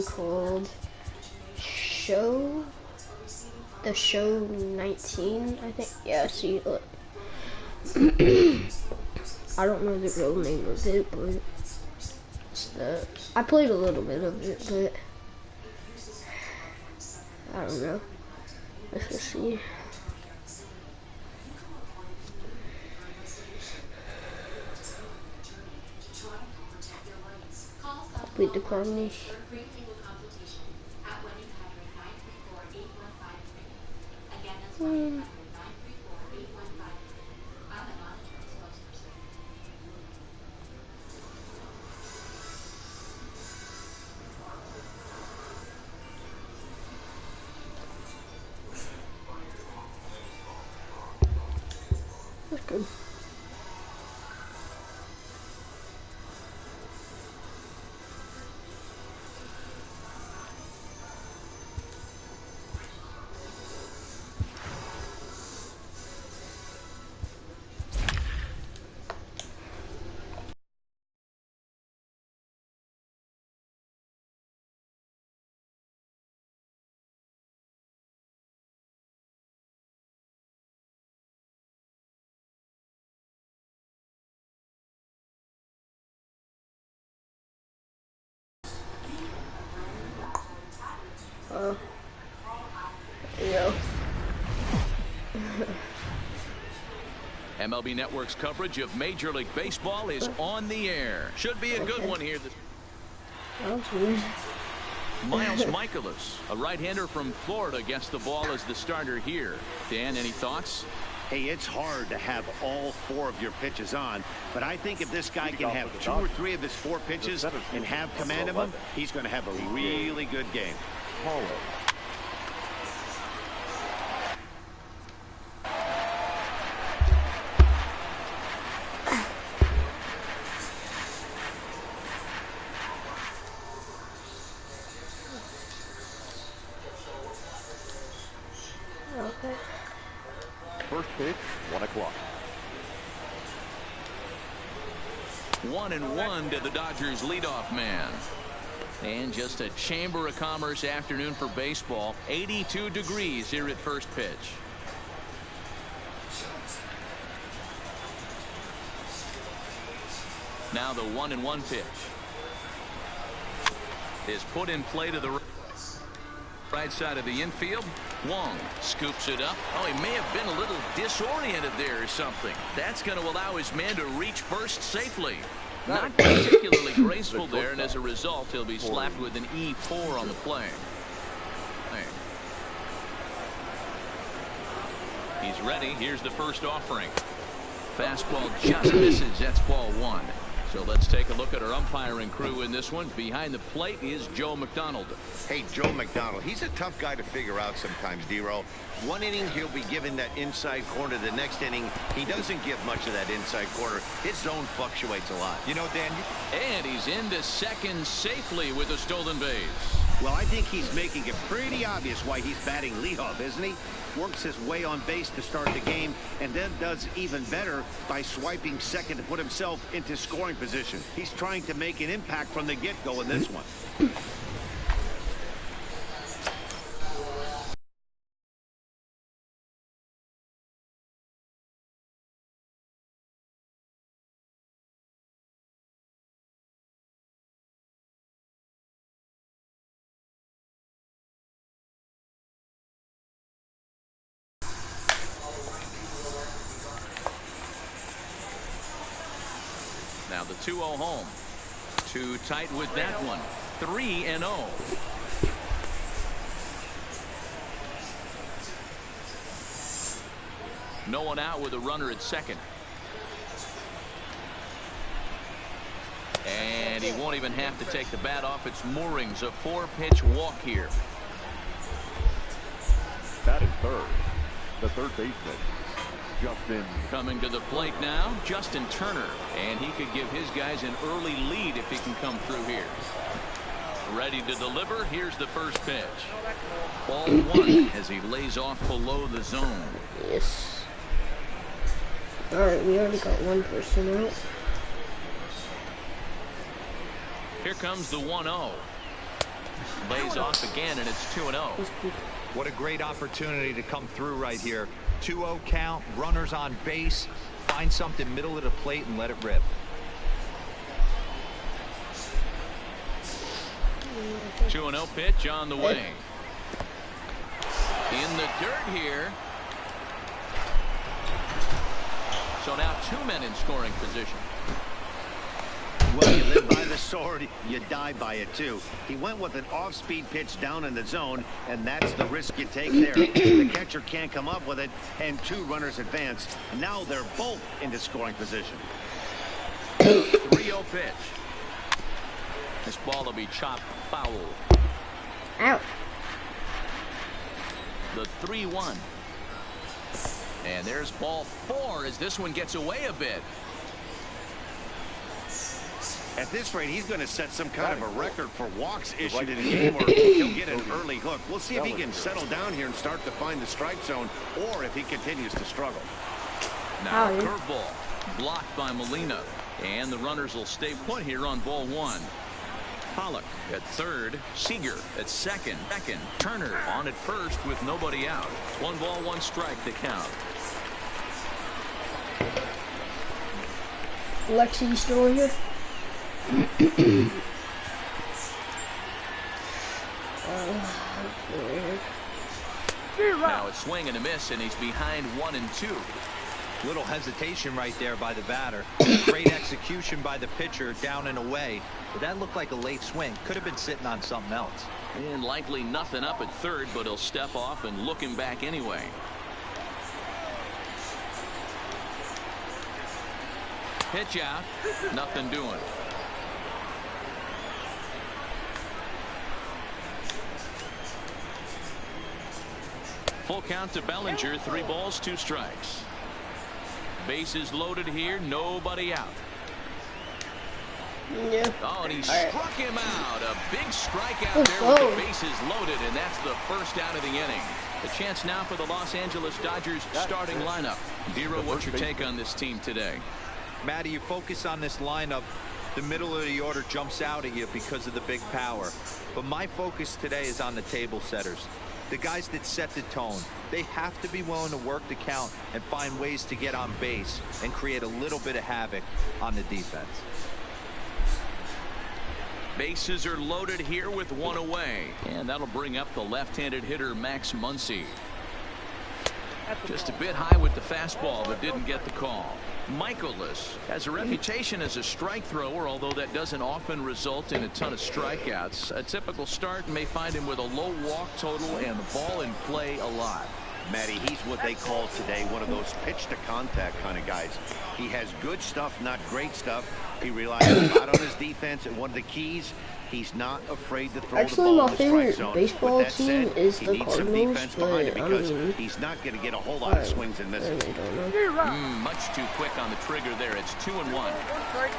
called The Show 19, I think. Yeah, see, look. I don't know the real name of it, but I played a little bit of it, but I don't know. Let's just see. Beat the Cardinals. That's good. Yeah. MLB Network's coverage of Major League Baseball is on the air. Should be a good one here. That was weird. Miles Michaelis, a right-hander from Florida, gets the ball as the starter here. Dan, any thoughts? Hey, it's hard to have all 4 of your pitches on, but I think if this guy can have 2 or 3 of his 4 pitches and have command of them, he's going to have a really good game. Okay. First pitch, 1 o'clock. 1-1 to the Dodgers leadoff man. And just a Chamber of Commerce afternoon for baseball. 82 degrees here at first pitch. Now the 1-1 pitch is put in play to the right side of the infield. Wong scoops it up. Oh, he may have been a little disoriented there or something. That's going to allow his man to reach first safely. Not particularly graceful there, and as a result, he'll be slapped with an E4 on the play. He's ready. Here's the first offering. Fastball just misses. That's ball 1. So let's take a look at our umpiring crew in this one. Behind the plate is Joe McDonald. Hey, Joe McDonald, he's a tough guy to figure out sometimes, D-Row. One inning, he'll be given that inside corner. The next inning, he doesn't give much of that inside corner. His zone fluctuates a lot. You know, Dan. And he's into second safely with a stolen base. Well, I think he's making it pretty obvious why he's batting leadoff, isn't he? Works his way on base to start the game, and then does even better by swiping second to put himself into scoring position. He's trying to make an impact from the get-go in this one. Now the 2-0 home. Too tight with that one. 3-0. No one out with a runner at second. And he won't even have to take the bat off its moorings. A 4-pitch walk here. That is third. The third baseman, Justin. Coming to the plate now, Justin Turner. And he could give his guys an early lead if he can come through here. Ready to deliver. Here's the first pitch. Ball 1 as he lays off below the zone. Yes. Alright, we already got one person out. Here comes the 1-0. Lays off again, and it's 2-0. What a great opportunity to come through right here. 2-0 count, runners on base. Find something middle of the plate and let it rip. 2-0 pitch on the way. In the dirt here. So now 2 men in scoring position. Well, you live by the sword, you die by it too. He went with an off-speed pitch down in the zone, and that's the risk you take there. The catcher can't come up with it, and 2 runners advance. Now they're both into scoring position. 3-0 pitch. This ball will be chopped foul. Ow. The 3-1. And there's ball 4 as this one gets away a bit. At this rate, he's going to set some kind of a record for walks issued in a game, or he'll get an early hook. We'll see if he can settle down here and start to find the strike zone, or if he continues to struggle. Now a curveball blocked by Molina, and the runners will stay put here on ball 1. Pollock at third, Seager at second, Turner on at first with nobody out. 1 ball, 1 strike to count. Lexi, you still in here? Now it's swing and a miss, and he's behind 1 and 2. Little hesitation right there by the batter. Great execution by the pitcher down and away. But that looked like a late swing. Could have been sitting on something else. And likely nothing up at third, but he'll step off and look him back anyway. Pitch out. Nothing doing. Full count to Bellinger. 3 balls, 2 strikes. Bases loaded here. Nobody out. Yeah. Oh, and he struck him out. A big strikeout there with the bases loaded, and that's the first out of the inning. A chance now for the Los Angeles Dodgers starting lineup. Dero, what's your take on this team today? Matty, you focus on this lineup, the middle of the order jumps out at you because of the big power. But my focus today is on the table setters. The guys that set the tone. They have to be willing to work the count and find ways to get on base and create a little bit of havoc on the defense. Bases are loaded here with 1 away, and that'll bring up the left-handed hitter Max Muncy. Just a bit high with the fastball, but didn't get the call. Michaelis has a reputation as a strike thrower, although that doesn't often result in a ton of strikeouts. A typical start may find him with a low walk total and the ball in play a lot. Matty, he's what they call today one of those pitch to contact kind of guys. He has good stuff, not great stuff. He relies a lot on his defense, and one of the keys, he's not afraid to throw the ball in the strike zone. Baseball With that team said, is he the needs some Cardinals, defense behind it because but, he's not going to get a whole lot of swings and misses. Much too quick on the trigger there. It's 2-1.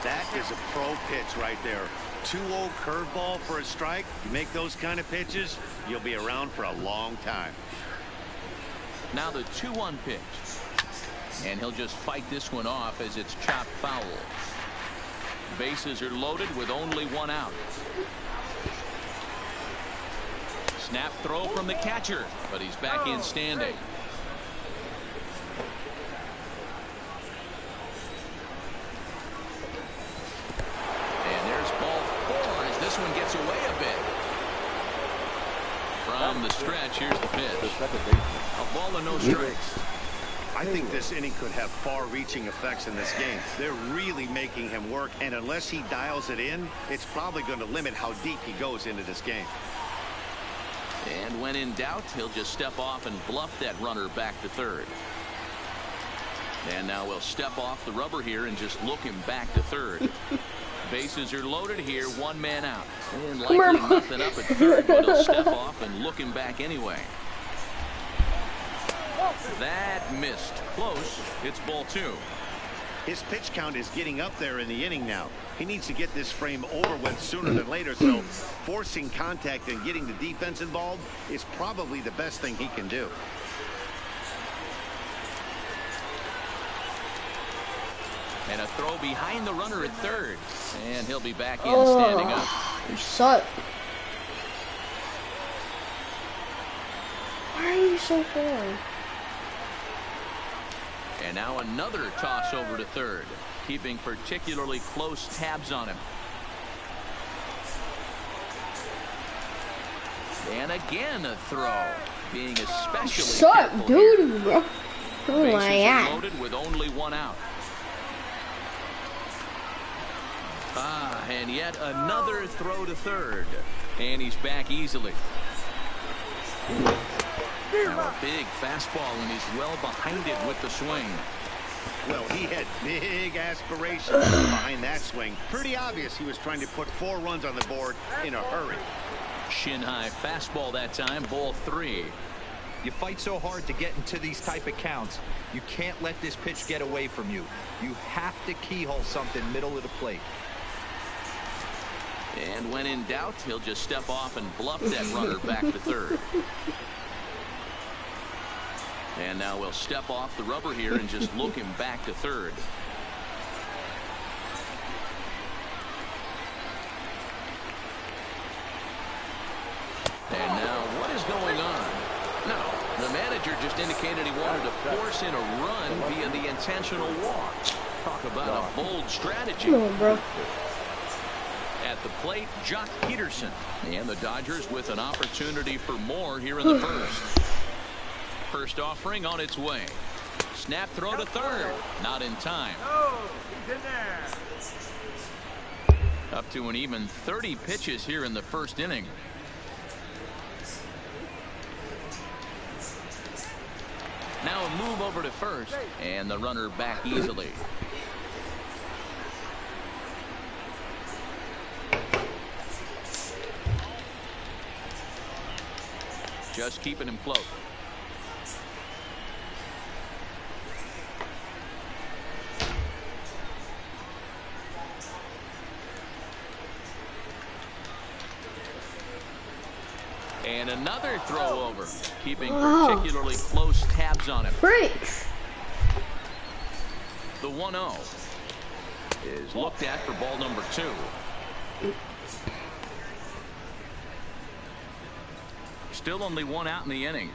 That is a pro pitch right there. 2-0 curveball for a strike. You make those kind of pitches, you'll be around for a long time. Now the 2-1 pitch. And he'll just fight this one off as it's chopped foul. Bases are loaded with only 1 out. Snap throw from the catcher, but he's back in standing. And there's ball 4 as this one gets away a bit. From the stretch, here's the pitch. A ball and no strikes. I think this inning could have far-reaching effects in this game. They're really making him work, and unless he dials it in, it's probably going to limit how deep he goes into this game. And when in doubt, he'll just step off and bluff that runner back to third. And now we'll step off the rubber here and just look him back to third. Bases are loaded here, 1 man out. And likely nothing up at third, but he'll step off and look him back anyway. That missed. Close. It's ball 2. His pitch count is getting up there in the inning now. He needs to get this frame over with sooner than later, so forcing contact and getting the defense involved is probably the best thing he can do. And a throw behind the runner at third. And he'll be back in standing up. You suck. he's so far? And now another toss over to third, keeping particularly close tabs on him. And again a throw, being especially Suck, careful dude, here. bro. Oh my Bases are god. loaded with only one out. And yet another throw to third. And he's back easily. Now a big fastball, and he's well behind it with the swing. Well, he had big aspirations behind that swing. Pretty obvious he was trying to put 4 runs on the board in a hurry. Shin high fastball that time, ball 3. You fight so hard to get into these type of counts. You can't let this pitch get away from you. You have to keyhole something middle of the plate. And when in doubt, he'll just step off and bluff that runner back to third. And now we'll step off the rubber here and just look him back to third. And now what is going on? No, the manager just indicated he wanted to force in a run via the intentional walk. Talk about a bold strategy. No, bro. At the plate, Jock Peterson. And the Dodgers with an opportunity for more here in the first. First offering on its way. Snap throw to third. Not in time. He's in there. Up to an even 30 pitches here in the first inning. Now a move over to first. And the runner back easily. Just keeping him float. And another throw over, keeping particularly close tabs on him. Breaks. The 1-0 is looked at for ball number 2. Still only one out in the inning.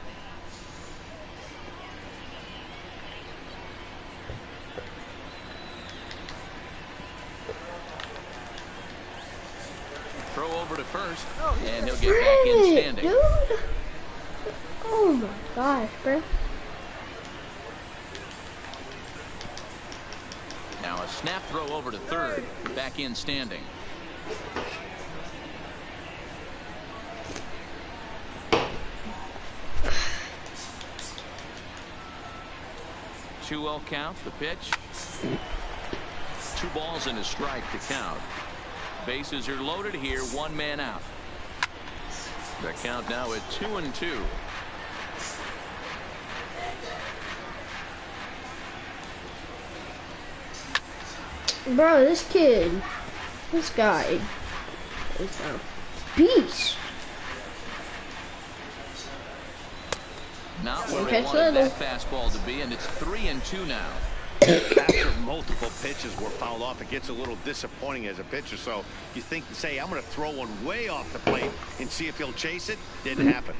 Throw over to first, and he'll get back in standing. Dude. Oh my gosh, bro. Now a snap throw over to third, back in standing. Two-0 count, the pitch. 2 balls and a strike to count. Bases are loaded here, 1 man out. The count now at 2-2. Bro, this kid, this guy is a beast. Not where he wanted that fastball to be, and it's 3-2 now. After multiple pitches were fouled off, it gets a little disappointing as a pitcher. So you think, say, I'm going to throw one way off the plate and see if he'll chase it. Didn't happen.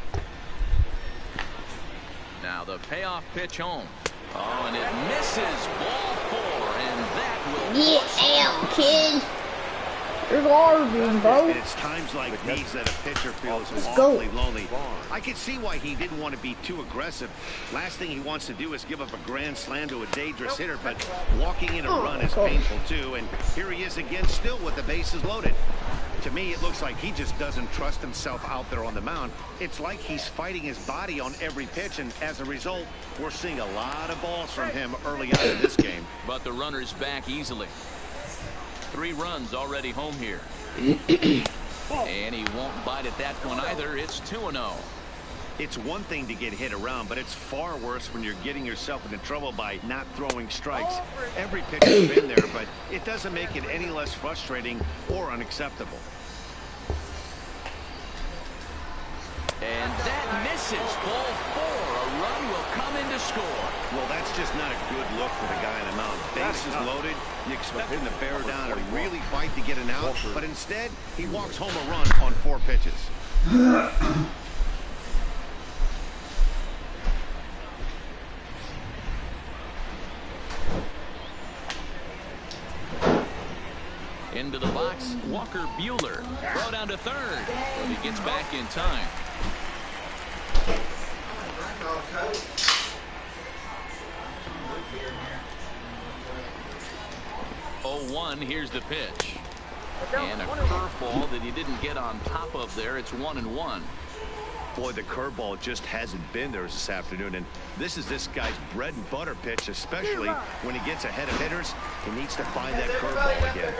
Now the payoff pitch home. Oh, and it misses. Ball 4, and that will Get out, kid. You're garbage, bro. And it's times like these that a pitcher feels go. awfully lonely. I can see why he didn't want to be too aggressive. Last thing he wants to do is give up a grand slam to a dangerous hitter, but walking in a run is painful too. And here he is again, still with the bases loaded. To me, it looks like he just doesn't trust himself out there on the mound. It's like he's fighting his body on every pitch, and as a result, we're seeing a lot of balls from him early on in this game. But the runner's back easily. 3 runs already home here. And he won't bite at that one either. It's 2-0. It's one thing to get hit around, but it's far worse when you're getting yourself into trouble by not throwing strikes. Every pitcher's been there, but it doesn't make it any less frustrating or unacceptable. And that misses. Ball 4. A run will come in to score. Well, that's just not a good look for the guy on the mound. Bases loaded. You expect him to bear down and really fight to get an out, but instead, he walks home a run on 4 pitches. Walker Buehler. Throw down to third. But he gets back in time. 0-1, here's the pitch. And a curveball that he didn't get on top of there. It's 1-1. Boy, the curveball just hasn't been there this afternoon, and this is this guy's bread and butter pitch, especially when he gets ahead of hitters. He needs to find that curveball again.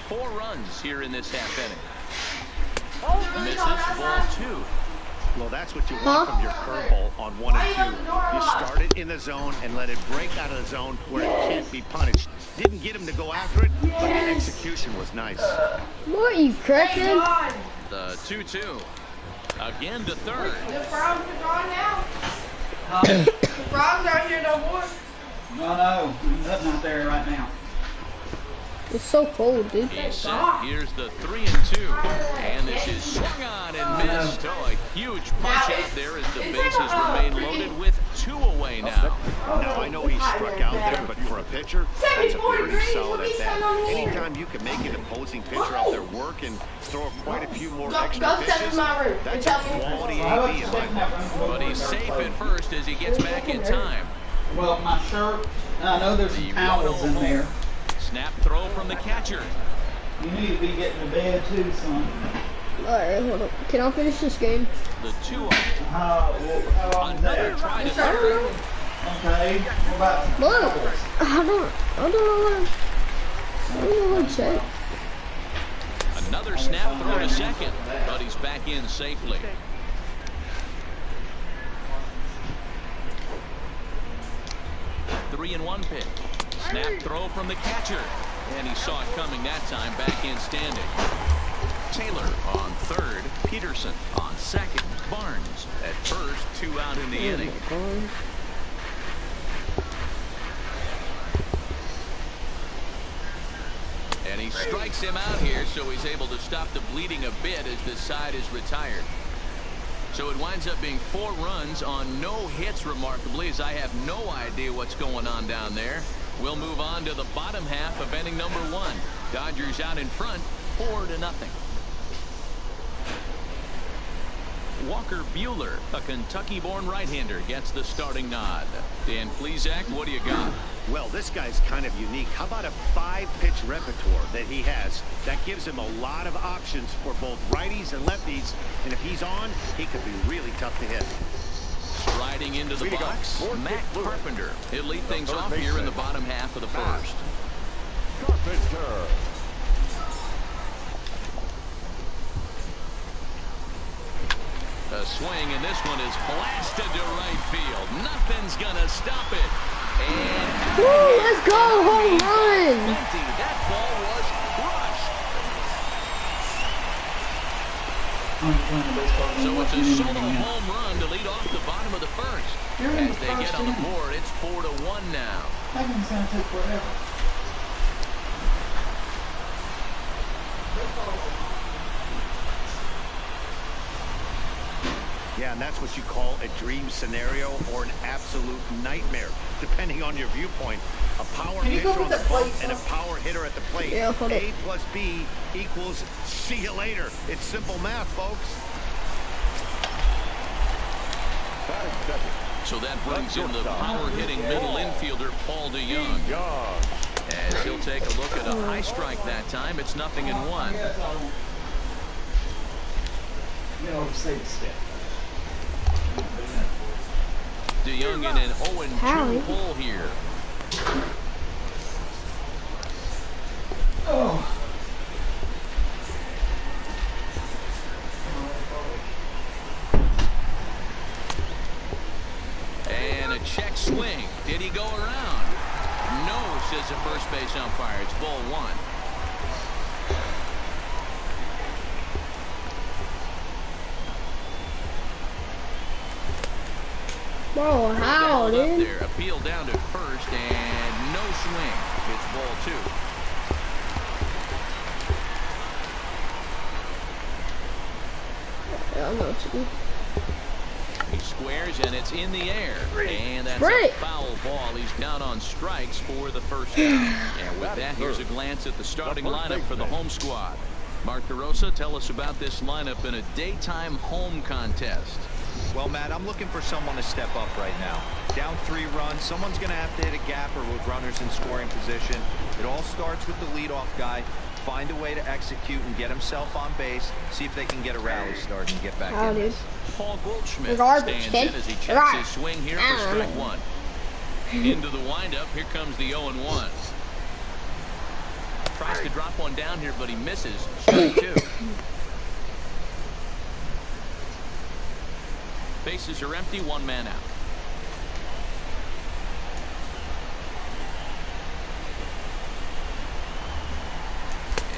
4 runs here in this half inning. Misses, ball 2. Well, that's what you want from your curveball on 1 and 2. You start it in the zone and let it break out of the zone where it can't be punished. Didn't get him to go after it, but the execution was nice. What are you cracking? The 2-2. Again to third. The frogs are gone now. The frogs aren't here no more. No, nothing out there right now. It's so cold, dude. He's set. Here's the 3-2. And this is swung on and missed. Oh, a huge punch out there as the bases remain loaded with 2 away now. Now, I know he struck out there, but for a pitcher, that's a pretty solid at bat. Anytime you can make an opposing pitcher out there work and throw quite a few more extra pitches, that's a quality AB in my book. But he's safe at first as he gets back in time. Well, my shirt, I know there's some towels in there. Snap throw from the catcher. You need to be getting to bed too, son. Alright, hold on. Can I finish this game? The 2-0. How long is Another that? try to I third. don't know. Okay, what about some Look, towels? I don't know what to say. Another snap throw to second, but he's back in safely. Three and 1 pitch. Snap throw from the catcher. And he saw it coming that time, back in standing. Taylor on third. Peterson on second. Barnes at first. 2 out in the inning. And he strikes him out here, so he's able to stop the bleeding a bit as this side is retired. So it winds up being 4 runs on no hits, remarkably, as I have no idea what's going on down there. We'll move on to the bottom half of inning number 1. Dodgers out in front, 4-0. Walker Buehler, a Kentucky-born right-hander, gets the starting nod. Dan Plesac, what do you got? Well, this guy's kind of unique. How about a 5-pitch repertoire that he has? That gives him a lot of options for both righties and lefties. And if he's on, he could be really tough to hit. Striding into the box, Matt Carpenter. He'll lead things off here in the bottom half of the first. Carpenter. A swing, and this one is blasted to right field. Nothing's gonna stop it. And Woo, let's go, home run! that ball was crushed. So it's a solo home run to lead off the bottom of the first. As they get on the board, it's 4-1 now. That one's gonna take forever. Yeah, and that's what you call a dream scenario or an absolute nightmare, depending on your viewpoint. A power pitcher on the bump and a power hitter at the plate. Yeah, hold it. A plus B equals see you later. It's simple math, folks. So that brings in the power-hitting middle infielder, Paul DeJong. As he'll take a look at a high strike that time, it's 0-1. DeJong in an 0-2 hole here. And a check swing. Did he go around? No, says the first base umpire. It's ball 1. Bro, how, dude? There, appeal down to first, and no swing. It's ball 2. I don't know what to do. He squares, and it's in the air. And that's Right. a foul ball. He's down on strikes for the first down. And with that, here's a glance at the starting lineup for the home squad. Mark DeRosa, tell us about this lineup in a daytime home contest. Well, Matt, I'm looking for someone to step up right now. Down 3 runs, someone's going to have to hit a gapper with runners in scoring position. It all starts with the leadoff guy. Find a way to execute and get himself on base. See if they can get a rally started and get back in this. Paul Goldschmidt Garbage, stands kid. in as he checks his swing here for strike 1. Into the windup, here comes the 0-1. Tries to drop one down here, but he misses. Strike 2. Bases are empty, 1 man out.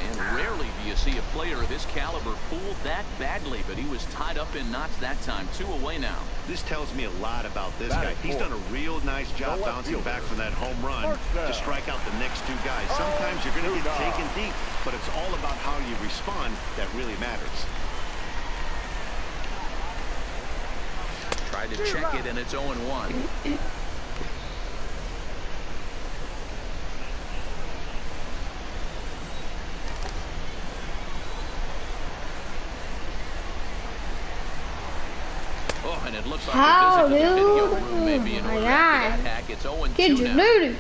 And rarely do you see a player of this caliber fooled that badly, but he was tied up in knots that time. 2 away now. This tells me a lot about this guy. He's done a real nice job bouncing back from that home run to strike out the next 2 guys. Sometimes you're going to get taken deep, but it's all about how you respond that really matters. Tried to check it, and it's 0-1. Oh, and it looks like How, the visit to the video dude? room may be in Oh my order God. after that hack. It's 0-2 Kid, you now. nudie.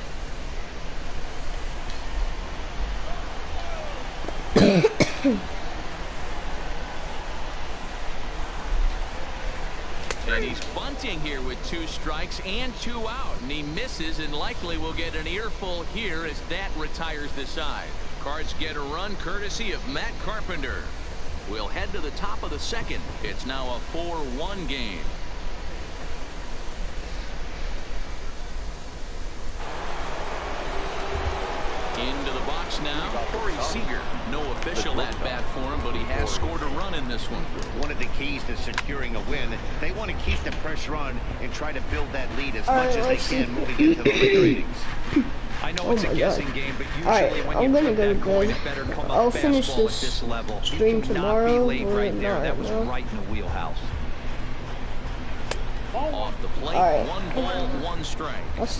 And he's bunting here with 2 strikes and 2 out. And he misses and likely will get an earful here as that retires the side. Cards get a run courtesy of Matt Carpenter. We'll head to the top of the 2nd. It's now a 4-1 game. Into the box now, Corey Seager. No official at bat for him, but he has scored a run in this one. One of the keys to securing a win, they want to keep the pressure on and try to build that lead as much as they can moving into the later innings. I know it's a guessing game, but usually when I'm you gonna put go that to going, bed. it better come I'll up finish fastball this at this level. stream Do not tomorrow, be late or right there. not, That was no? right in the wheelhouse. Off the plate, All right. 1 ball, 1 strike. I'll see